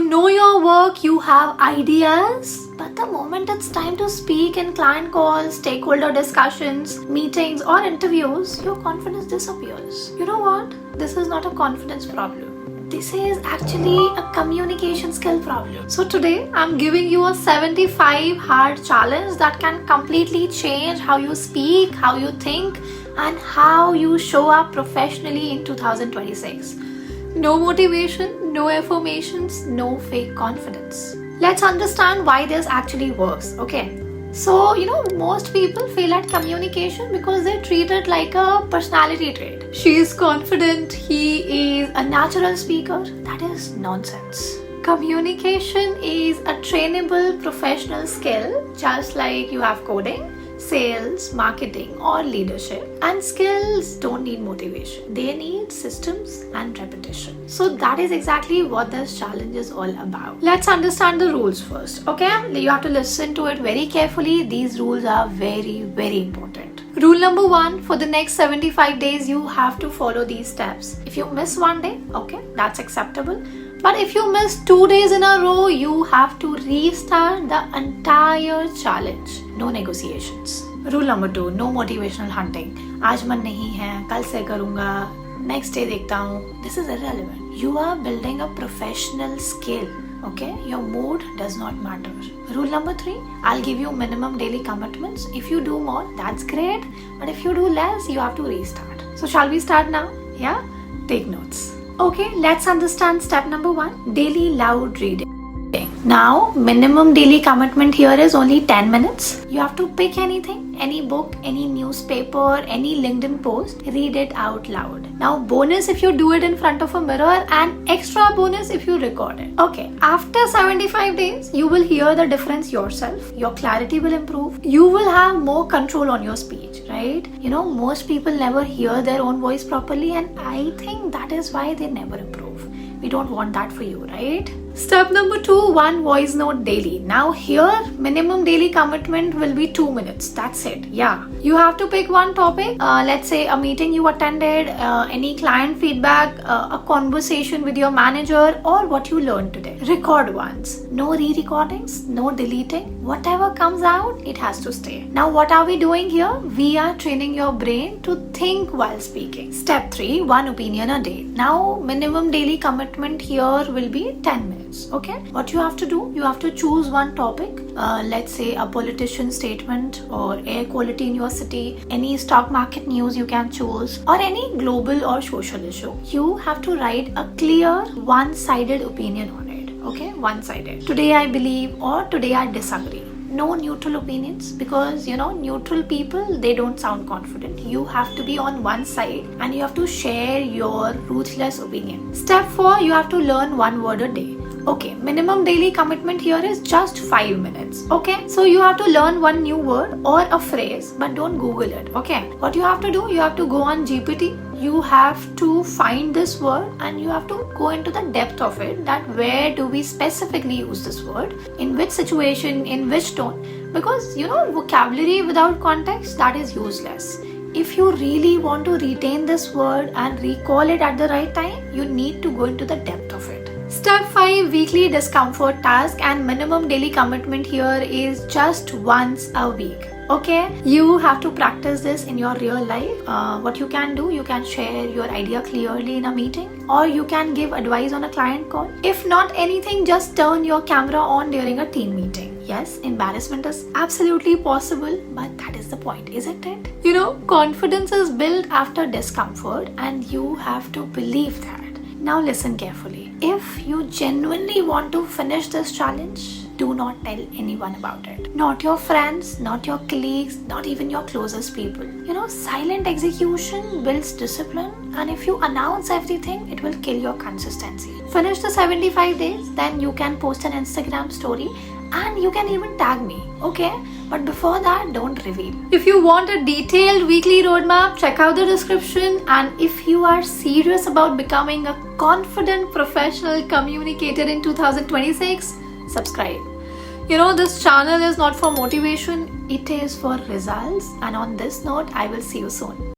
know your work, you have ideas, but the moment it's time to speak in client calls, stakeholder discussions, meetings or interviews, your confidence disappears. You know what? This is not a confidence problem. This is actually a communication skill problem. So today I'm giving you a 75 hard challenge that can completely change how you speak, how you think, and how you show up professionally in 2026. No motivation, no affirmations, no fake confidence. Let's understand why this actually works, okay? So, most people fail at communication because they treat it like a personality trait. She is confident, he is a natural speaker. That is nonsense. Communication is a trainable professional skill, just like you have coding, sales, marketing or leadership. And skills don't need motivation. They need systems and repetition. So that is exactly what this challenge is all about. Let's understand the rules first, okay? You have to listen to it very carefully. These rules are very, very important. Rule number 1, for the next 75 days, you have to follow these steps. If you miss one day, okay, that's acceptable. But if you miss 2 days in a row, you have to restart the entire challenge. No negotiations. Rule number 2, no motivational hunting. आज मन नहीं है, कल से करूँगा, next day देखता हूँ. This is irrelevant. You are building a professional skill. Okay, your mood does not matter. Rule number 3, I'll give you minimum daily commitments. If you do more, that's great. But if you do less, you have to restart. So shall we start now? Yeah? Take notes. Okay, let's understand step number 1, daily loud reading. Now, minimum daily commitment here is only 10 minutes. You have to pick anything, any book, any newspaper, any LinkedIn post, read it out loud. Now, bonus if you do it in front of a mirror and extra bonus if you record it. Okay, after 75 days, you will hear the difference yourself. Your clarity will improve. You will have more control on your speech, right? Most people never hear their own voice properly, and I think that is why they never improve. We don't want that for you, right? Step number 2, 1 voice note daily. Now here, minimum daily commitment will be 2 minutes. That's it. Yeah. You have to pick one topic. Let's say a meeting you attended, any client feedback, a conversation with your manager, or what you learned today. Record once. No re-recordings, no deleting. Whatever comes out, it has to stay. Now what are we doing here? We are training your brain to think while speaking. Step 3, 1 opinion a day. Now minimum daily commitment here will be 10 minutes. Okay, what you have to do, you have to choose one topic, let's say a politician statement or air quality in your city, any stock market news you can choose, or any global or social issue. You have to write a clear one-sided opinion on it. Okay, one-sided. Today I believe, or today I disagree. No neutral opinions, because neutral people, they don't sound confident. You have to be on one side and you have to share your ruthless opinion. Step 4, you have to learn one word a day. Okay, minimum daily commitment here is just 5 minutes. Okay, so you have to learn one new word or a phrase, but don't Google it. Okay, what you have to do, you have to go on GPT. You have to find this word and you have to go into the depth of it, that where do we specifically use this word, in which situation, in which tone, because vocabulary without context, that is useless. If you really want to retain this word and recall it at the right time, you need to go into the depth of it. Step 5, weekly discomfort task, and minimum daily commitment here is just once a week. Okay, you have to practice this in your real life. What you can do, you can share your idea clearly in a meeting, or you can give advice on a client call. If not anything, just turn your camera on during a team meeting. Yes, embarrassment is absolutely possible, but that is the point, isn't it? Confidence is built after discomfort, and you have to believe that. Now listen carefully. If you genuinely want to finish this challenge, do not tell anyone about it. Not your friends, not your colleagues, not even your closest people. Silent execution builds discipline, and if you announce everything, it will kill your consistency. Finish the 75 days, then you can post an Instagram story and you can even tag me, okay? But before that, don't reveal. If you want a detailed weekly roadmap, check out the description. And if you are serious about becoming a confident professional communicator in 2026, subscribe. This channel is not for motivation, it is for results. And on this note, I will see you soon.